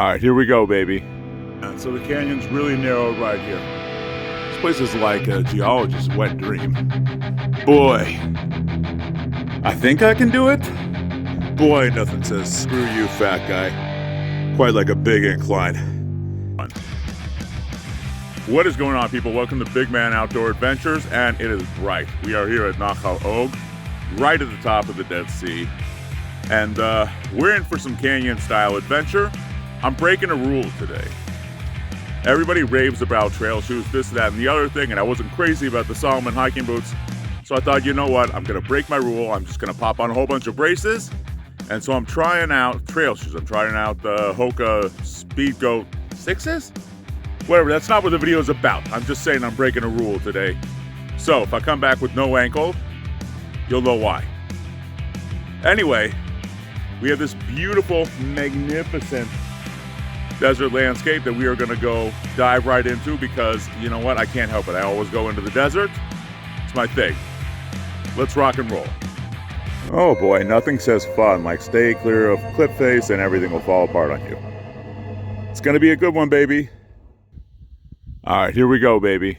All right, here we go, baby. And so the canyon's really narrow right here. This place is like a geologist's wet dream. Boy, I think I can do it. Boy, nothing says screw you, fat guy. Quite like a big incline. What is going on, people? Welcome to Big Man Outdoor Adventures, and it is bright. We are here at Nahal Og, right at the top of the Dead Sea. And we're in for some canyon-style adventure. I'm breaking a rule today. Everybody raves about trail shoes, this, that, and the other thing, and I wasn't crazy about the Salomon hiking boots. So I thought, you know what? I'm gonna break my rule. I'm just gonna pop on a whole bunch of braces. And so I'm trying out trail shoes. I'm trying out the Hoka Speedgoat 6s? Whatever, that's not what the video is about. I'm just saying I'm breaking a rule today. So if I come back with no ankle, you'll know why. Anyway, we have this beautiful, magnificent desert landscape that we are gonna go dive right into because, you know what, I can't help it. I always go into the desert. It's my thing. Let's rock and roll. Oh boy, nothing says fun like stay clear of cliff face and everything will fall apart on you. It's gonna be a good one, baby. All right, here we go, baby.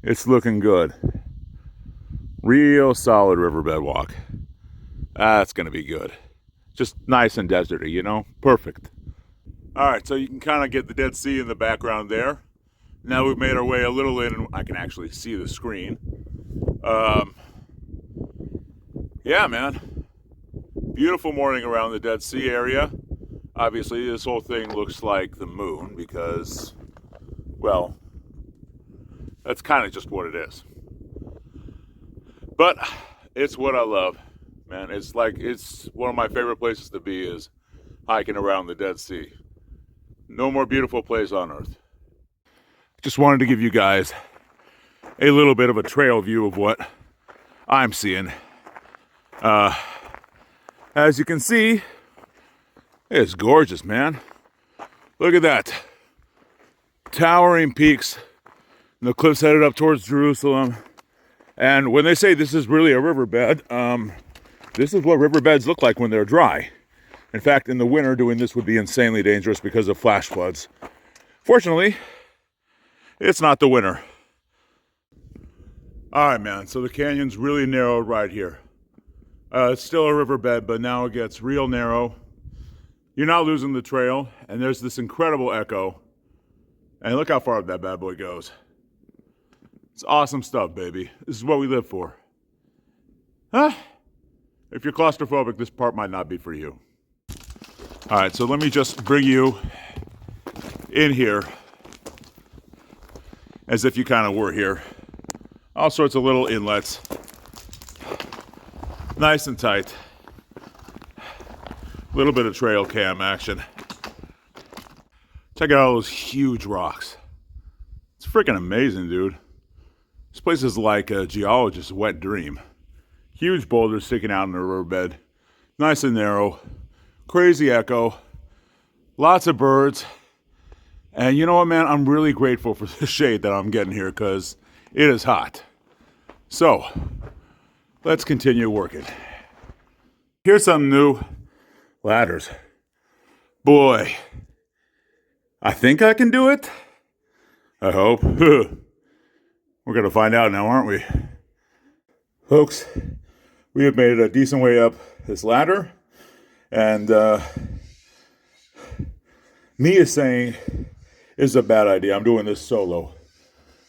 It's looking good. Real solid riverbed walk. That's gonna be good. Just nice and deserty, you know? Perfect. All right, so you can kind of get the Dead Sea in the background there. Now we've made our way a little in and I can actually see the screen. Yeah, man. Beautiful morning around the Dead Sea area. Obviously, this whole thing looks like the moon because, well, that's kind of just what it is. But it's what I love, man. It's one of my favorite places to be is hiking around the Dead Sea. No more beautiful place on earth. Just wanted to give you guys a little bit of a trail view of what I'm seeing. As you can see, it's gorgeous, man. Look at that. Towering peaks. And the cliffs headed up towards Jerusalem. And when they say this is really a riverbed, this is what riverbeds look like when they're dry. In fact, in the winter, doing this would be insanely dangerous because of flash floods. Fortunately, it's not the winter. All right, man, so the canyon's really narrow right here. It's still a riverbed, but now it gets real narrow. You're not losing the trail, and there's this incredible echo. And look how far that bad boy goes. It's awesome stuff, baby. This is what we live for. Huh? If you're claustrophobic, this part might not be for you. All right, so let me just bring you in here as if you kind of were here. All sorts of little inlets. Nice and tight. A little bit of trail cam action. Check out all those huge rocks. It's freaking amazing, dude. This place is like a geologist's wet dream. Huge boulders sticking out in the riverbed. Nice and narrow. Crazy echo, lots of birds, and you know what, man? I'm really grateful for the shade that I'm getting here because it is hot. So, let's continue working. Here's something new. Ladders. Boy, I think I can do it. I hope. We're going to find out now, aren't we? Folks, we have made it a decent way up this ladder. And me is saying it's a bad idea. I'm doing this solo.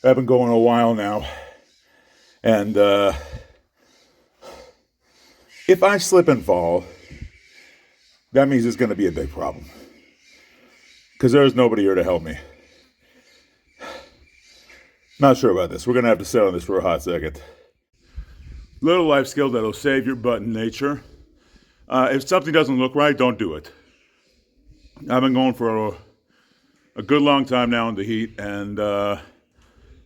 I've been going a while now. And if I slip and fall, that means it's going to be a big problem. Because there's nobody here to help me. Not sure about this. We're going to have to sit on this for a hot second. Little life skill that'll save your butt in nature. If something doesn't look right, don't do it. I've been going for a good long time now in the heat, and I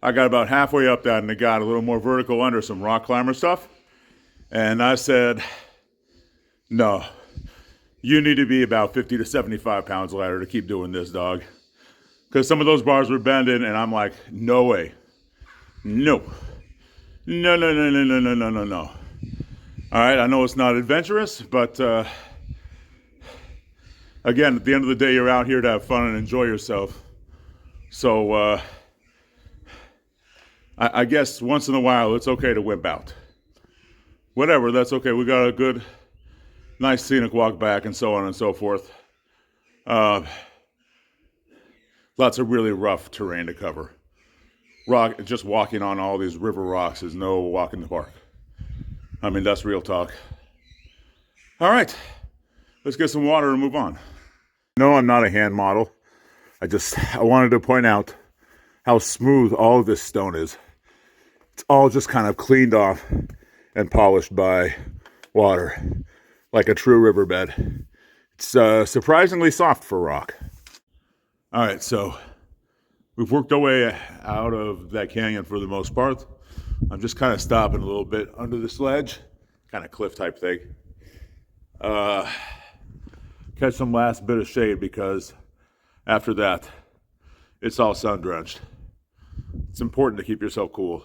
got about halfway up that, and it got a little more vertical under some rock climber stuff. And I said, no, you need to be about 50 to 75 pounds lighter to keep doing this, dog. Because some of those bars were bending, and I'm like, no way. No. No, no, no, no, no, no, no, no, no. All right, I know it's not adventurous, but Again, at the end of the day, you're out here to have fun and enjoy yourself. So I guess once in a while, it's okay to wimp out. Whatever, that's okay. We got a good, nice scenic walk back and so on and so forth. Lots of really rough terrain to cover. Just walking on all these river rocks is no walk in the park. I mean, that's real talk. All right, let's get some water and move on. No, I'm not a hand model. I wanted to point out how smooth all of this stone is. It's all just kind of cleaned off and polished by water, like a true riverbed. It's surprisingly soft for rock. All right, so we've worked our way out of that canyon for the most part. I'm just kind of stopping a little bit under this ledge, kind of cliff type thing. Catch some last bit of shade because after that, it's all sun drenched. It's important to keep yourself cool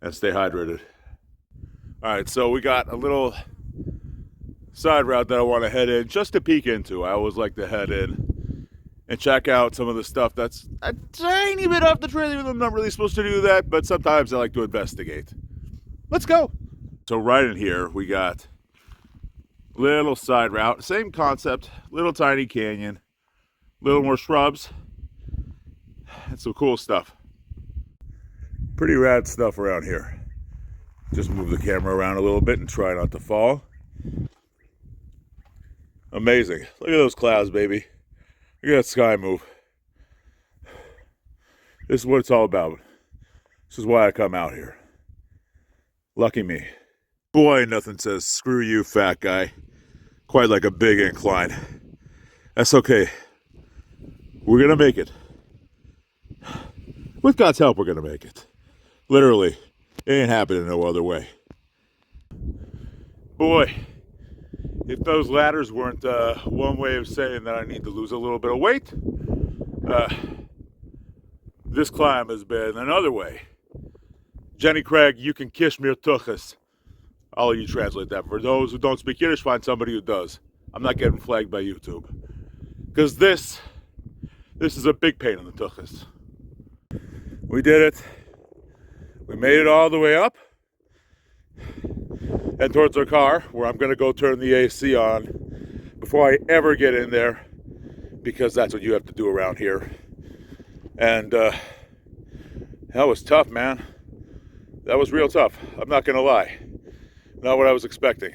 and stay hydrated. All right, so we got a little side route that I want to head in just to peek into. I always like to head in and check out some of the stuff that's a tiny bit off the trail, even though I'm not really supposed to do that, but sometimes I like to investigate. Let's go. So right in here, we got little side route, same concept, little tiny canyon, little more shrubs, and some cool stuff. Pretty rad stuff around here. Just move the camera around a little bit and try not to fall. Amazing. Look at those clouds, baby. Look at that sky move. This is what it's all about. This is why I come out here. Lucky me. Boy, nothing says screw you, fat guy. Quite like a big incline. That's okay. We're gonna make it. With God's help, we're gonna make it. Literally, it ain't happening no other way. Boy, if those ladders weren't one way of saying that I need to lose a little bit of weight, this climb has been another way. Jenny Craig, you can kiss mir tuchas. I'll let you translate that. For those who don't speak Yiddish, find somebody who does. I'm not getting flagged by YouTube. Because this is a big pain in the tuchas. We did it. We made it all the way up and towards our car, where I'm going to go turn the AC on before I ever get in there, because that's what you have to do around here. And that was tough, man. That was real tough. I'm not going to lie. Not what I was expecting.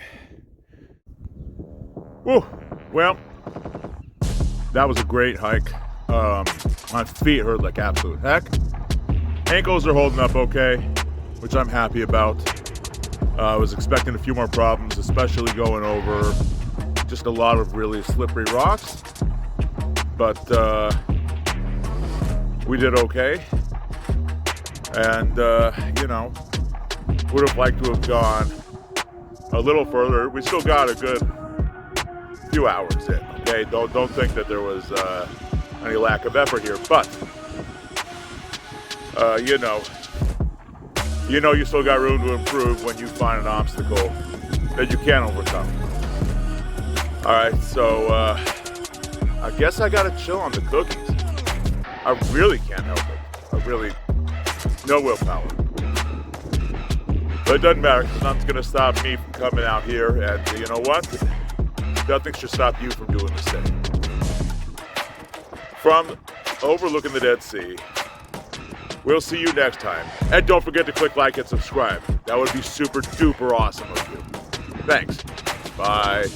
Whew. Well, that was a great hike. My feet hurt like absolute heck. Ankles are holding up okay, which I'm happy about. I was expecting a few more problems, especially going over just a lot of really slippery rocks. But we did okay. And, you know, would have liked to have gone a little further. We still got a good few hours in, okay? Don't think that there was any lack of effort here, but you know you still got room to improve when you find an obstacle that you can't overcome. All right, so I guess I gotta chill on the cookies. I really can't help it. No willpower. But it doesn't matter, because nothing's gonna stop me from coming out here, and you know what? Nothing should stop you from doing the same. From overlooking the Dead Sea, we'll see you next time. And don't forget to click like and subscribe. That would be super duper awesome of you. Thanks. Bye.